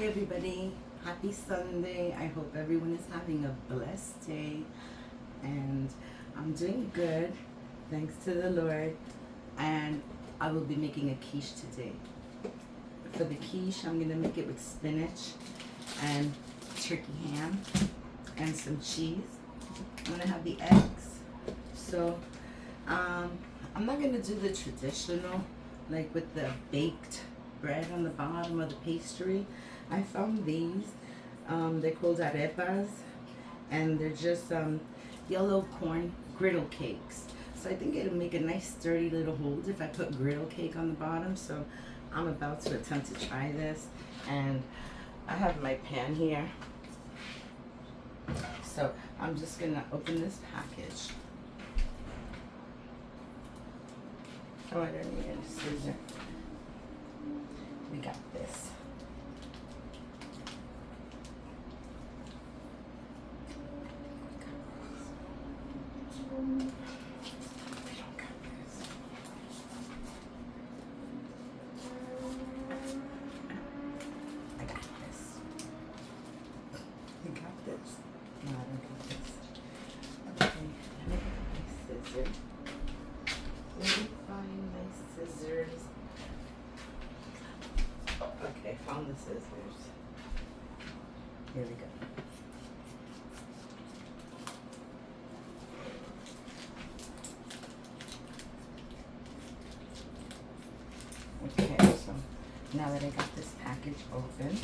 Hi everybody, happy Sunday. I hope everyone is having a blessed day, and I'm doing good, thanks to the Lord. And I will be making a quiche today. For the quiche, I'm gonna make it with spinach and turkey ham and some cheese. I'm gonna have the eggs. So I'm not gonna do the traditional, like with the baked bread on the bottom of the pastry. I found these. They're called arepas, and they're just yellow corn griddle cakes. So I think it'll make a nice sturdy little hold if I put griddle cake on the bottom. So I'm about to attempt to try this, and I have my pan here. So I'm just gonna open this package. Oh, I don't need any scissors. We got this. No, I don't get this. Okay, let me get my scissors. Let me find my scissors. Okay, found the scissors. Here we go. Okay, so now that I got this package open,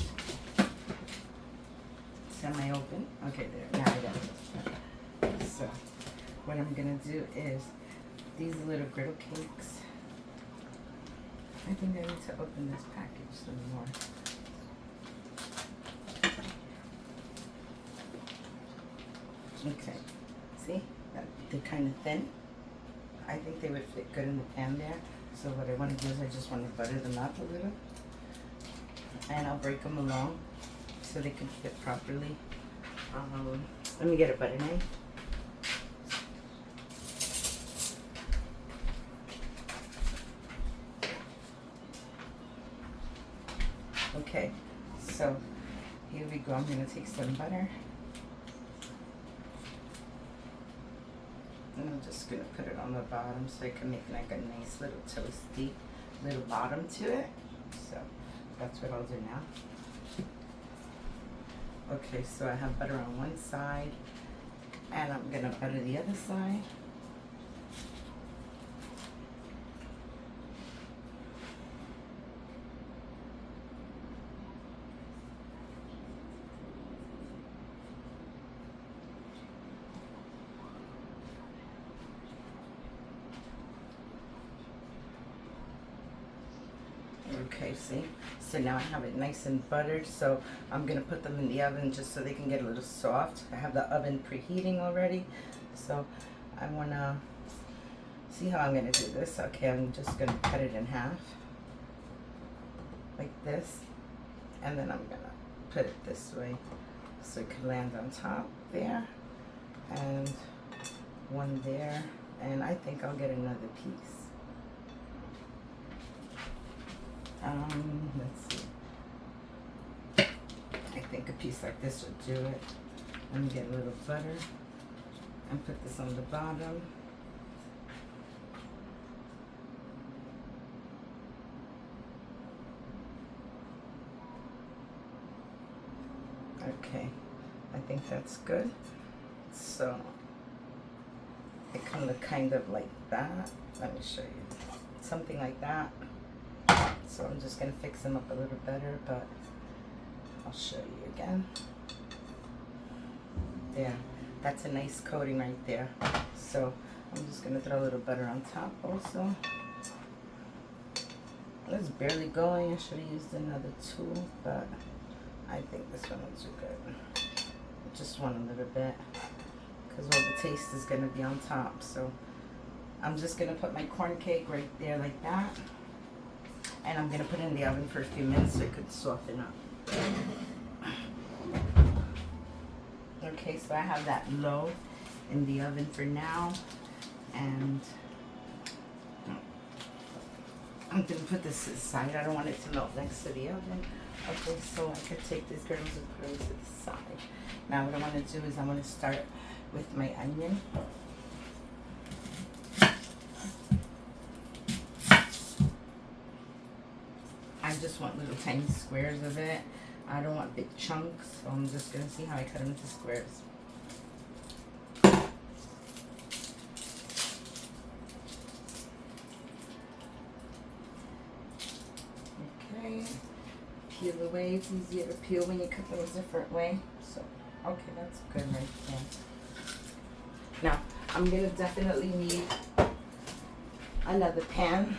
semi-open. Okay, there. Now I got it. So what I'm gonna do is these little griddle cakes. I think I need to open this package some more. Okay, see? They're kind of thin. I think they would fit good in the pan there. So what I want to do is I just want to butter them up a little. And I'll break them along so they can fit properly. Let me get a butter knife. Okay, so here we go. I'm going to take some butter. And I'm just going to put it on the bottom so I can make like a nice little toasty little bottom to it. So that's what I'll do now. Okay, so I have butter on one side, and I'm gonna butter the other side. Okay, see? So now I have it nice and buttered, so I'm gonna put them in the oven just so they can get a little soft. I have the oven preheating already, so I wanna see how I'm gonna do this. Okay, I'm just gonna cut it in half, like this, and then I'm gonna put it this way so it can land on top there, and one there, and I think I'll get another piece. Let's see. I think a piece like this would do it. Let me get a little butter and put this on the bottom. Okay, I think that's good. So it can look kind of like that. Let me show you. Something like that. So I'm just going to fix them up a little better, but I'll show you again. There, that's a nice coating right there. So I'm just going to throw a little butter on top also. It's barely going. I should have used another tool, but I think this one will do good. Just want a little bit, because all the taste is going to be on top. So I'm just going to put my corn cake right there like that. And I'm going to put it in the oven for a few minutes so it could soften up. Okay, so I have that low in the oven for now. And I'm gonna put this aside. I don't want it to melt next to the oven. Okay, so I could take these kernels and put them to the side. Now what I want to do is I want to start with my onion. I just want little tiny squares of it. I don't want big chunks, so I'm just gonna see how I cut them into squares. Okay, peel away. It's easier to peel when you cut them a different way. So, okay, that's good right there. Now, I'm gonna definitely need another pan,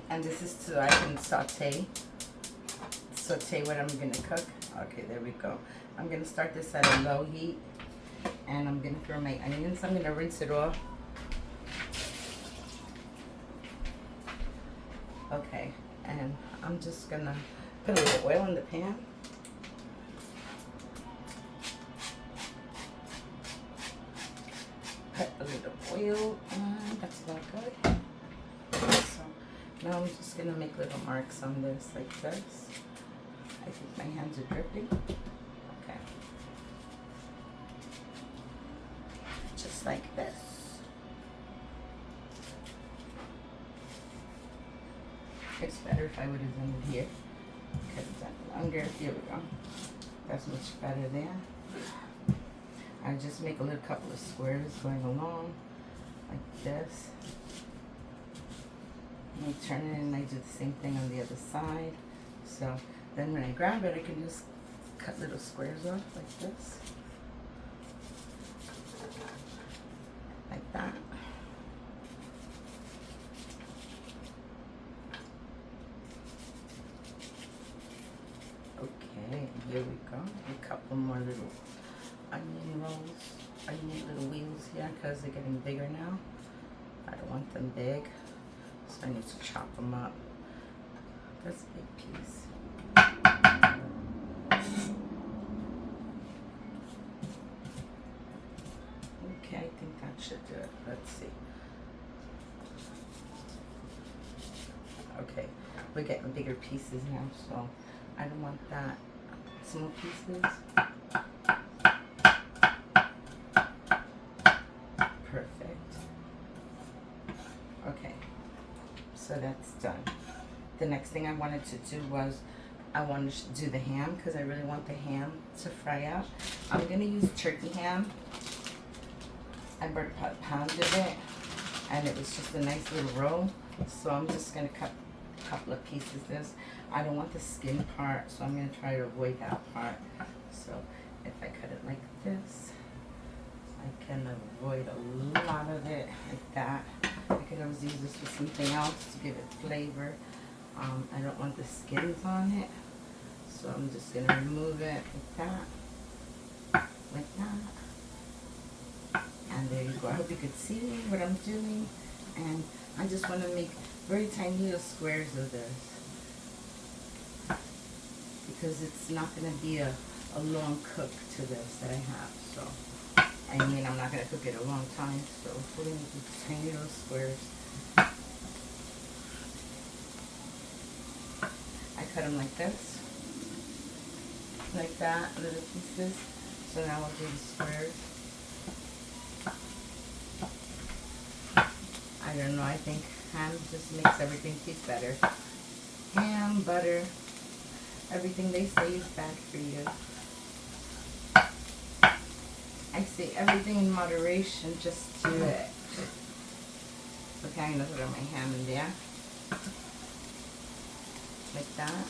and this is so I can saute what I'm gonna cook. Okay, there we go. I'm gonna start this at a low heat, and I'm gonna throw my onions. I'm gonna rinse it off. Okay, and I'm just gonna put a little oil in the pan. Put a little oil, and that's about good. So now I'm just gonna make little marks on this like this. I think my hands are dripping. Okay. Just like this. It's better if I would have done it here. Cut it down longer. Here we go. That's much better there. I just make a little couple of squares going along like this. And I turn it and I do the same thing on the other side. So then when I grab it, I can just cut little squares off like this. Like that. Okay, here we go. A couple more little onion rolls, onion little wheels here because they're getting bigger now. I don't want them big, so I need to chop them up. That's a big piece. Okay, I think that should do it. Let's see. Okay, we're getting bigger pieces now, so I don't want that small pieces. Perfect. Okay, so that's done. The next thing I wanted to do was I wanted to do the ham because I really want the ham to fry out. I'm going to use turkey ham. I bought a pound of it, and it was just a nice little roll. So I'm just going to cut a couple of pieces of this. I don't want the skin part, so I'm going to try to avoid that part. So if I cut it like this, I can avoid a lot of it like that. I could always use this for something else to give it flavor. I don't want the skins on it, so I'm just going to remove it like that. And there you go. I hope you could see what I'm doing. And I just want to make very tiny little squares of this, because it's not going to be a long cook to this that I have. So, I mean, I'm not going to cook it a long time, so we're going to do tiny little squares. I cut them like this, like that, little pieces. So now I'll do the squares. I don't know, I think ham just makes everything taste better. Ham, butter, everything they say is bad for you. I say everything in moderation, just do it. Okay, I'm going to put my ham in there. Like that.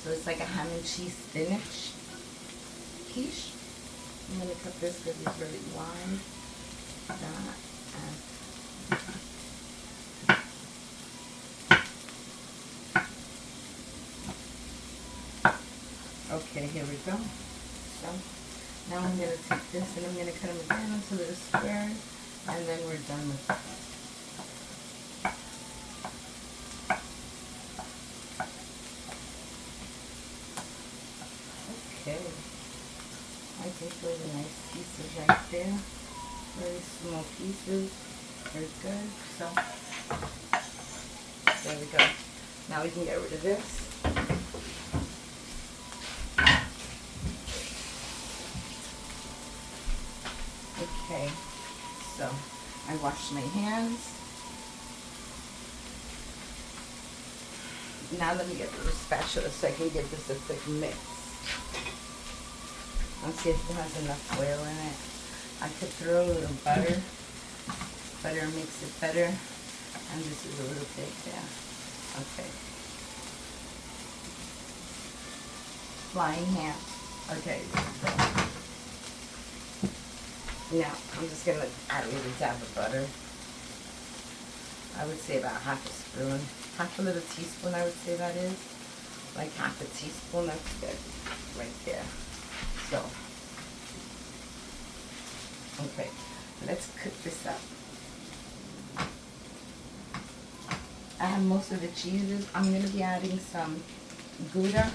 So it's like a ham and cheese spinach quiche. I'm going to cut this because it's really wide. Like that. Okay, here we go. So now I'm going to take this and I'm going to cut them down into little squares, and then we're done with it. Okay, I think those are nice pieces right there. Very small pieces. Very good. So there we go. Now we can get rid of this. Okay, so I washed my hands. Now let me get the spatula so I can give this a quick mix. I'll see if it has enough oil in it. I could throw a little butter. Butter makes it better. And this is a little bit there. Okay. Flying ham. Okay. Now, I'm just going to add a little dab of butter. I would say about half a spoon. Half a little teaspoon, I would say that is. Like half a teaspoon, that's good. Right there. So, okay. Let's cook this up. I have most of the cheeses. I'm going to be adding some Gouda,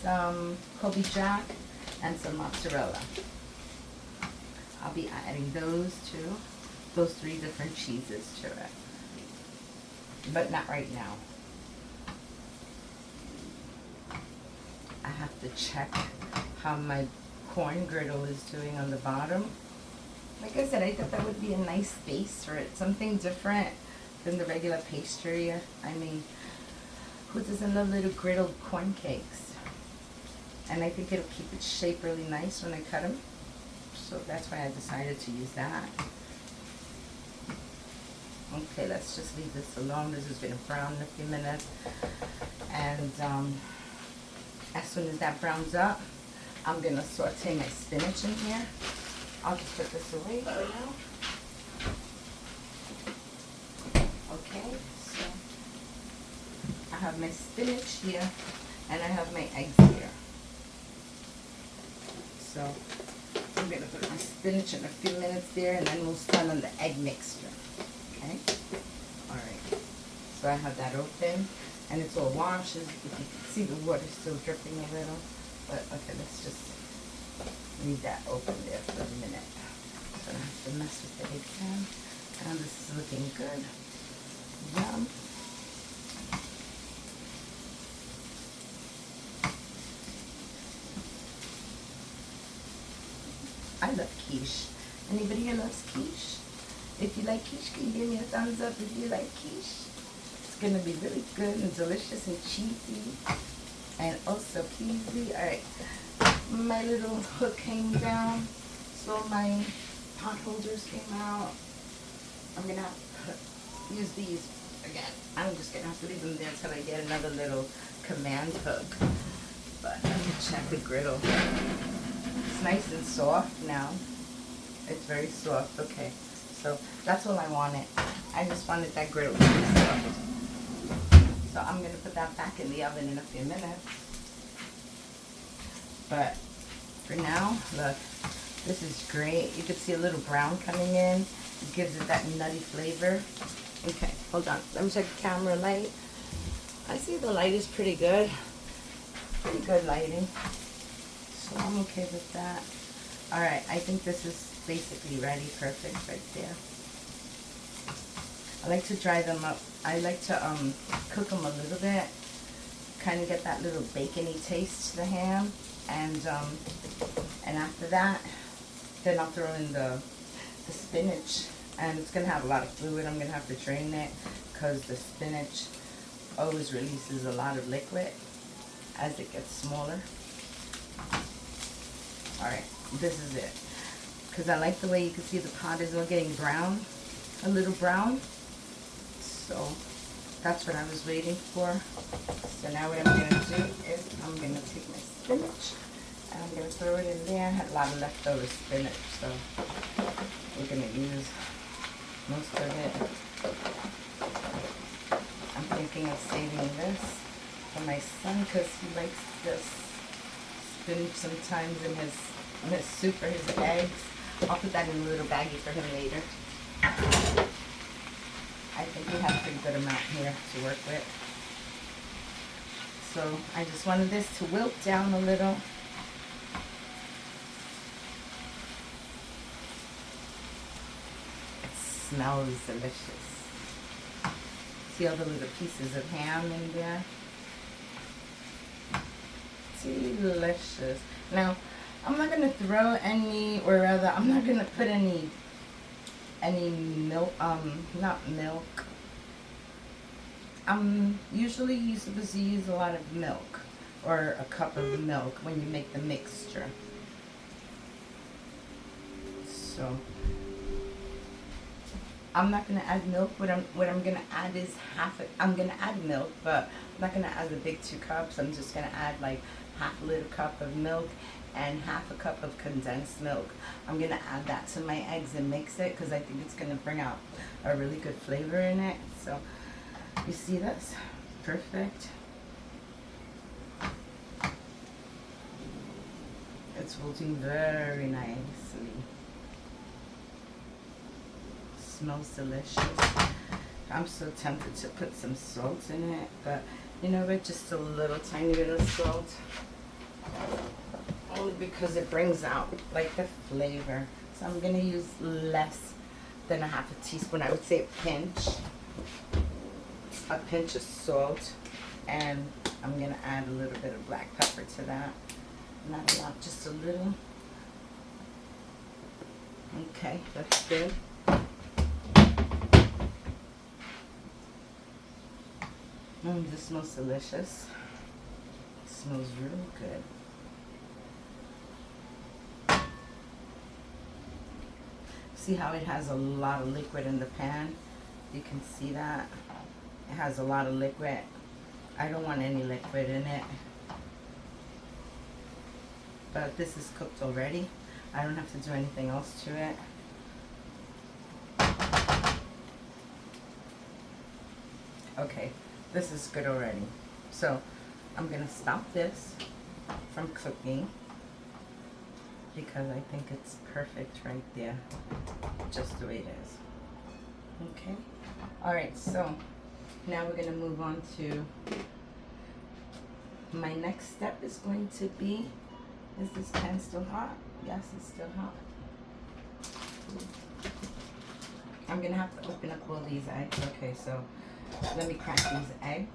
some Kobe Jack, and some mozzarella. I'll be adding those three different cheeses to it. But not right now. I have to check how my corn griddle is doing on the bottom. Like I said, I thought that would be a nice base for it. Something different than the regular pastry. I mean, who doesn't love little griddled corn cakes? And I think it'll keep its shape really nice when I cut them. So that's why I decided to use that. Okay, let's just leave this alone. This is going to brown in a few minutes. And as soon as that browns up, I'm going to saute my spinach in here. I'll just put this away for now. Okay, so I have my spinach here, and I have my eggs here. So I'm going to put my spinach in a few minutes there, and then we'll start on the egg mixture. Okay? Alright. So I have that open, and it's all washed. As if you can see, the water's still dripping a little. But okay, let's just leave that open there for a minute. So I don't have to mess with the egg pan. And this is looking good. Yum. I love quiche. Anybody here loves quiche? If you like quiche, can you give me a thumbs up if you like quiche? It's going to be really good and delicious and cheesy. And also peasy. Alright. My little hook came down. So my pot holders came out. I'm going to have to use these again. I'm just going to have to leave them there until I get another little command hook. But let me check the griddle. It's nice and soft now. It's very soft. Okay. So that's all I wanted. I just wanted that griddle to be soft. So I'm going to put that back in the oven in a few minutes. But for now, look, this is great. You can see a little brown coming in. It gives it that nutty flavor. Okay, hold on. Let me check the camera light. I see the light is pretty good. Pretty good lighting. So I'm okay with that. Alright, I think this is basically ready. Perfect right there. I like to dry them up. I like to cook them a little bit. Kind of get that little bacony taste to the ham. And after that, then I'll throw in the spinach. And it's going to have a lot of fluid. I'm going to have to drain it because the spinach always releases a lot of liquid as it gets smaller. Alright, this is it. Because I like the way you can see the pot is all getting brown. A little brown. So that's what I was waiting for. So now what I'm going to do is I'm going to take my spinach and I'm going to throw it in there. I had a lot of leftover spinach, so we're going to use most of it. I'm thinking of saving this for my son because he likes this spinach sometimes in his soup or his eggs. I'll put that in a little baggie for him later. I think we have a pretty good amount here to work with. So I just wanted this to wilt down a little. It's smells delicious. See all the little pieces of ham in there? Delicious. Now, I'm not going to throw any, or rather, I'm not going to put any milk, not milk. Usually you're supposed to use a lot of milk, or a cup of milk when you make the mixture. So, I'm not going to add milk. What I'm going to add is I'm going to add milk, but I'm not going to add the big 2 cups. I'm just going to add like half a little cup of milk and half a cup of condensed milk. I'm going to add that to my eggs and mix it because I think it's going to bring out a really good flavor in it. So, you see this? Perfect. It's wilting very nicely. Smells delicious. I'm so tempted to put some salt in it, but you know what, just a little tiny bit of salt. Only because it brings out like the flavor. So I'm gonna use less than a half a teaspoon. I would say a pinch of salt, and I'm gonna add a little bit of black pepper to that. Not a lot, just a little. Okay, that's good. This smells delicious. It smells really good. See how it has a lot of liquid in the pan? You can see that. It has a lot of liquid. I don't want any liquid in it. But this is cooked already. I don't have to do anything else to it. Okay, this is good already. So I'm gonna stop this from cooking because I think it's perfect right there, just the way it is. Okay, all right, so now we're gonna move on to my next step is going to be, is this pan still hot? Yes, it's still hot. I'm gonna have to open up all these eggs. Okay, so let me crack these eggs.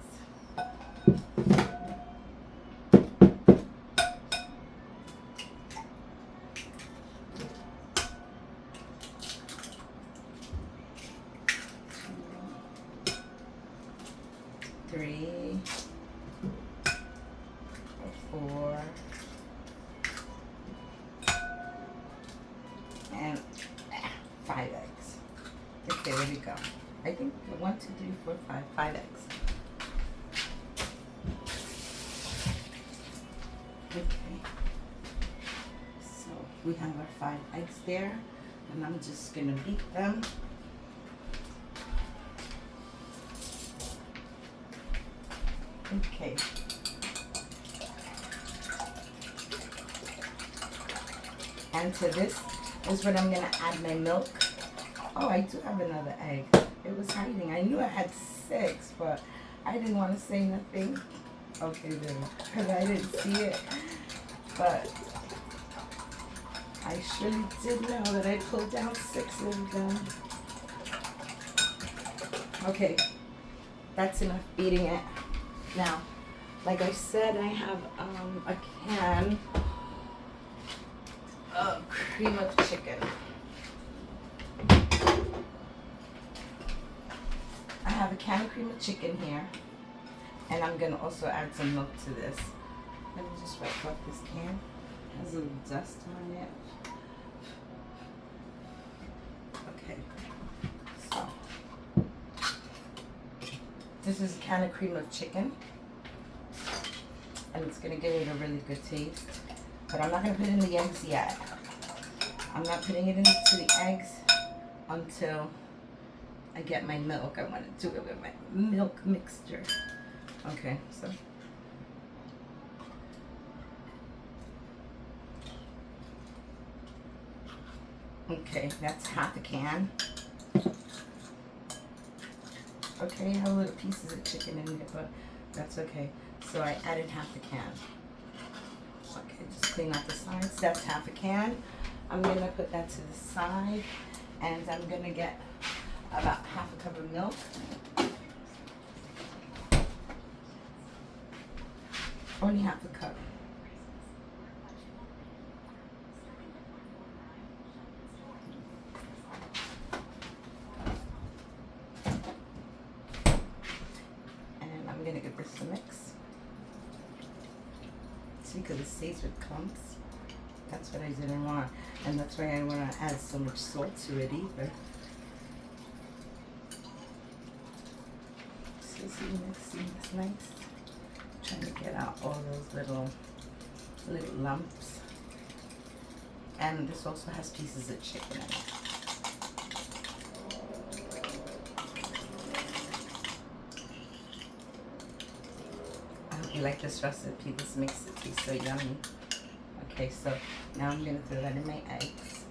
Three, 4, and 5 eggs. Okay, there we go. I think 1, 2, 3, 4, 5, 5 eggs. Okay. So we have our 5 eggs there, and I'm just gonna beat them. Okay. And to this is what I'm gonna add my milk. Oh, I do have another egg. It was hiding. I knew I had 6, but I didn't want to say nothing. Okay, then, because I didn't see it. But I surely did know that I pulled down 6 of them. Okay, that's enough beating it. Now, like I said, I have a can of cream of chicken. I have a can of cream of chicken here, and I'm gonna also add some milk to this. Let me just wipe off this can. It has a little dust on it. Okay, so this is a can of cream of chicken, and it's gonna give it a really good taste. But I'm not gonna put in the eggs yet. I'm not putting it into the eggs until I get my milk. I want to do it with my milk mixture. Okay, so okay, that's half a can. Okay, I have little pieces of chicken in it, but that's okay. So I added half a can. Okay, just clean out the sides. That's half a can. I'm gonna put that to the side, and I'm gonna get about half a cup of milk. Only half a cup. And I'm gonna give this a mix. It's because it stays with clumps. That's what I didn't want. And that's why I don't want to add so much salt to it either. So see, mixing is nice. Trying to get out all those little lumps. And this also has pieces of chicken in it. I hope you like this recipe. This makes it taste so yummy. Okay, so now I'm going to throw that in my eggs.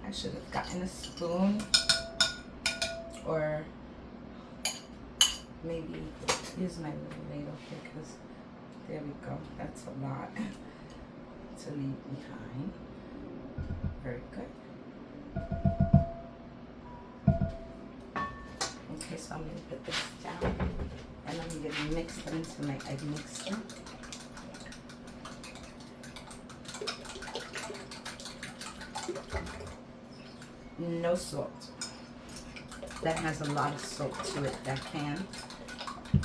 I should have gotten a spoon, or maybe use my little ladle here, because there we go. That's a lot to leave behind. Very good. Okay, so I'm going to put this down, and I'm going to mix it into my egg mixture. No salt. That has a lot of salt to it, that can.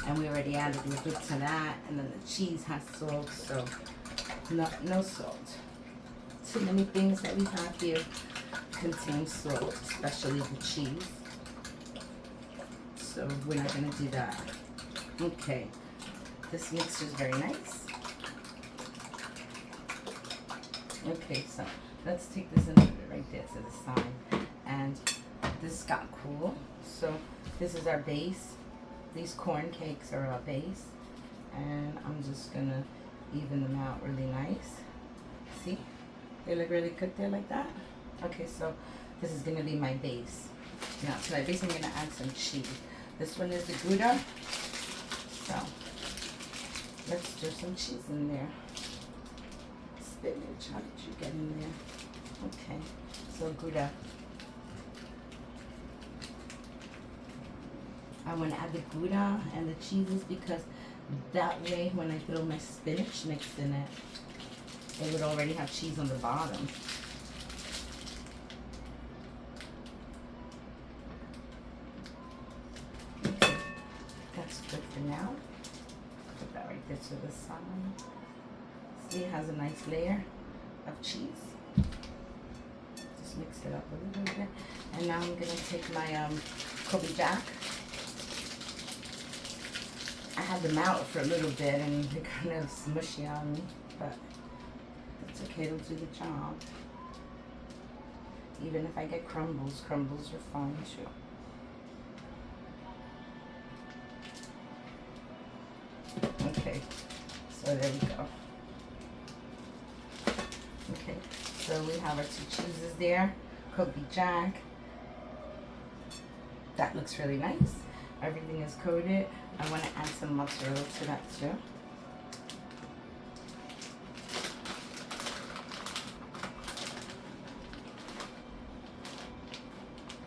And we already added liquid to that, and then the cheese has salt, so no salt. Too many things that we have here contain salt, especially the cheese. So we're not going to do that. Okay, this mixture is very nice. Okay, so let's take this and put it right there to the side. And this got cool. So this is our base. These corn cakes are our base. And I'm just going to even them out really nice. See? They look really good there like that. Okay, so this is going to be my base. Now to my base I'm going to add some cheese. This one is the Gouda. So let's do some cheese in there. Spinach, how did you get in there? Okay, so Gouda. I want to add the Gouda and the cheeses because that way when I throw my spinach mix in it, it would already have cheese on the bottom. Okay, that's good for now. Put that right there to the side. See, it has a nice layer of cheese. Just mix it up a little bit. And now I'm going to take my Kobe Jack. I had them out for a little bit and they're kind of smushy on me, but it's okay, it'll do the job. Even if I get crumbles, crumbles are fine too. Okay, so there we go. Okay, so we have our two cheeses there, Kobe Jack. That looks really nice. Everything is coated. I want to add some mozzarella to that too.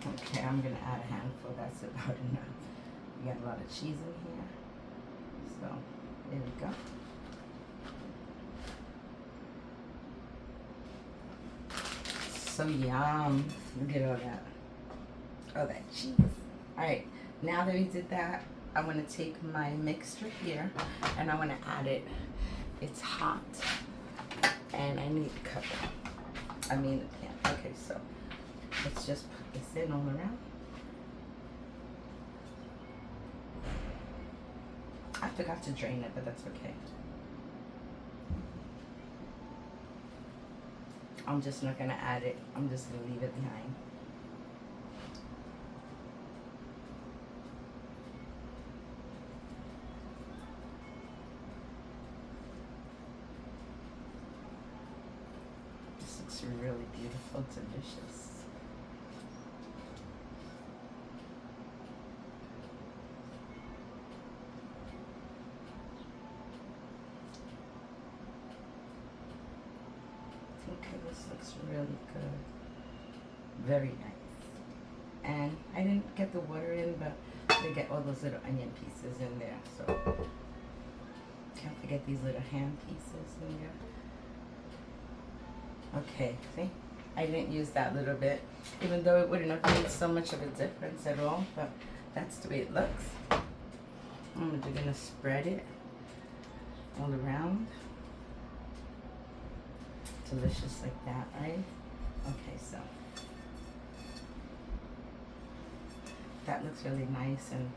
Okay, I'm going to add a handful. That's about enough. We got a lot of cheese in here. So, there we go. So yum. Look at all that. Oh, that cheese. Alright, now that we did that, I want to take my mixture here and I want to add it. It's hot and I need to cover. Yeah. Okay, so let's just put this in all around. I forgot to drain it, but that's okay. I'm just not going to add it. I'm just going to leave it behind. This looks really beautiful, delicious. This looks really good. Very nice. And I didn't get the water in, but they get all those little onion pieces in there. So can't forget these little ham pieces in there. Okay, see? I didn't use that little bit, even though it wouldn't have made so much of a difference at all, but that's the way it looks. I'm gonna spread it all around. Delicious like that, right? Okay, so that looks really nice and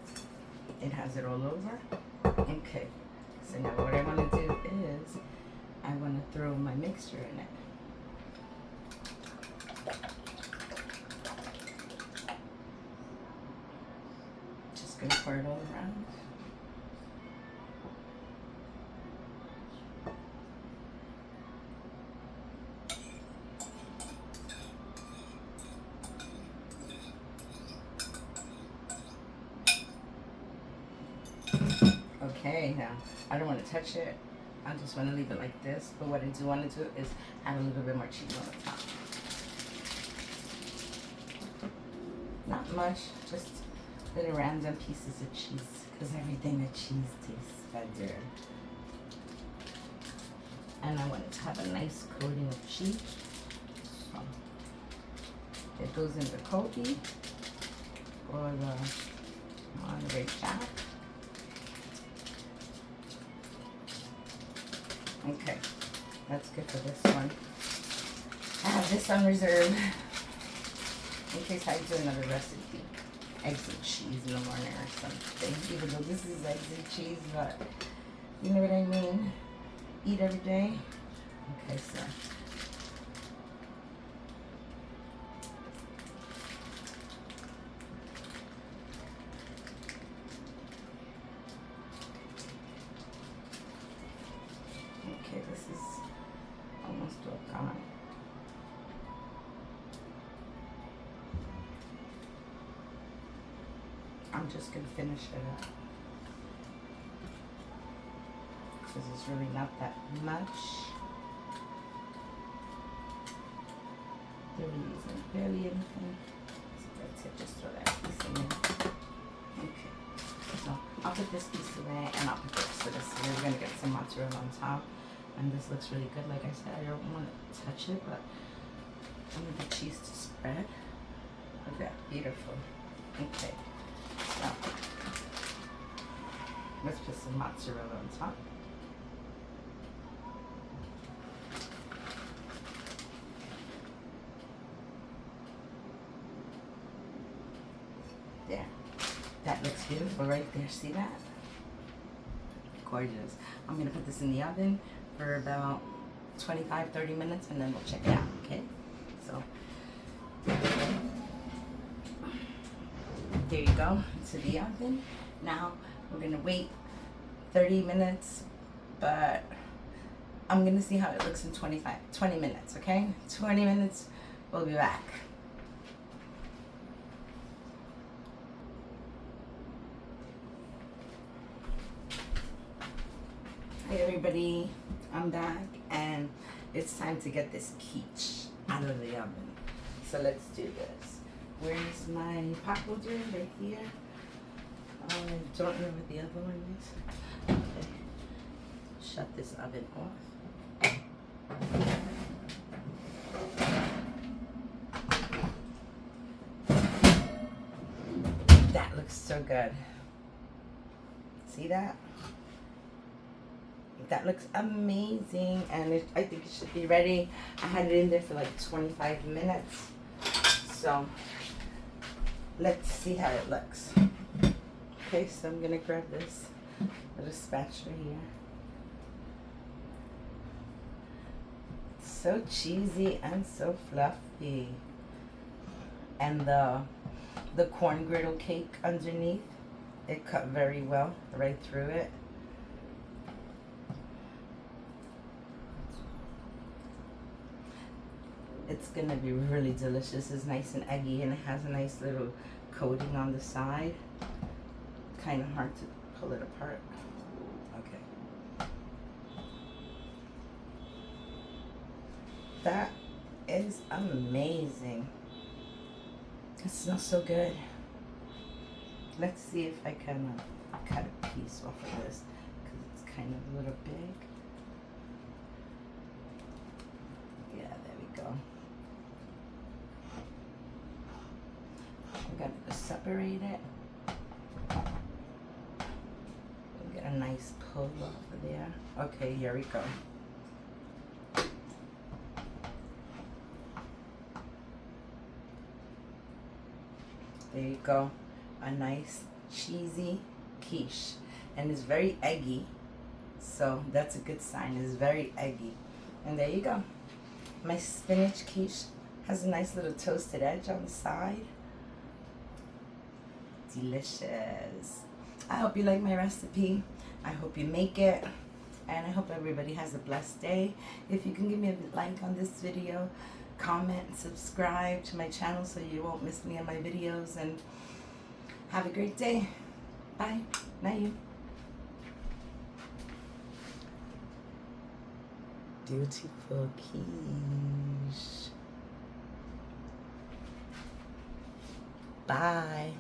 it has it all over. Okay, so now what I want to do is I want to throw my mixture in it. Just gonna pour it all around. Okay, now I don't want to touch it. I just want to leave it like this. But what I do want to do is add a little bit more cheese on the top. Not much, just little random pieces of cheese, because everything with cheese tastes better. And I want it to have a nice coating of cheese. So it goes in the Kobe or the Monterey Jack. Okay, that's good for this one. I have this on reserve in case I do another recipe. Eggs and cheese in the morning or something. Even though this is eggs and cheese, but you know what I mean? Eat every day. Okay, so. Okay, this is almost all gone. I'm just gonna finish it up because it's really not that much. Barely anything. So that's it. Just throw that piece in there. Okay. So I'll put this piece away and I'll put the rest of this. We're gonna get some mozzarella on top, and this looks really good. Like I said, I don't want to touch it, but I want the cheese to spread. Look at that, beautiful. Okay. So, let's put some mozzarella on top. There. That looks beautiful right there. See that? Gorgeous. I'm going to put this in the oven for about 25-30 minutes and then we'll check it out, okay? So, there you go, to the oven. Now we're gonna wait 30 minutes, but I'm gonna see how it looks in 20 minutes, okay? 20 minutes, we'll be back. Hey everybody, I'm back and it's time to get this quiche out of the oven. So let's do this. Where's my pot holder? Right here. I don't know what the other one is. Okay. Shut this oven off. That looks so good. See that? That looks amazing, and I think it should be ready. I had it in there for like 25 minutes. So let's see how it looks. Okay, so I'm gonna grab this little spatula here. It's so cheesy and so fluffy. And the corn griddle cake underneath, it cut very well right through it. It's gonna be really delicious. It's nice and eggy and it has a nice little coating on the side. Kind of hard to pull it apart. Okay. That is amazing. It smells so good. Let's see if I can cut a piece off of this because it's kind of a little big. Yeah, there we go. We're gonna separate it. We'll get a nice pull off of there. Okay, here we go. There you go. A nice cheesy quiche. And it's very eggy. So that's a good sign. It's very eggy. And there you go. My spinach quiche has a nice little toasted edge on the side. Delicious. I hope you like my recipe. I hope you make it. And I hope everybody has a blessed day. If you can give me a like on this video, comment, subscribe to my channel so you won't miss me on my videos, and have a great day. Bye. Night you. Beautiful quiche. Bye.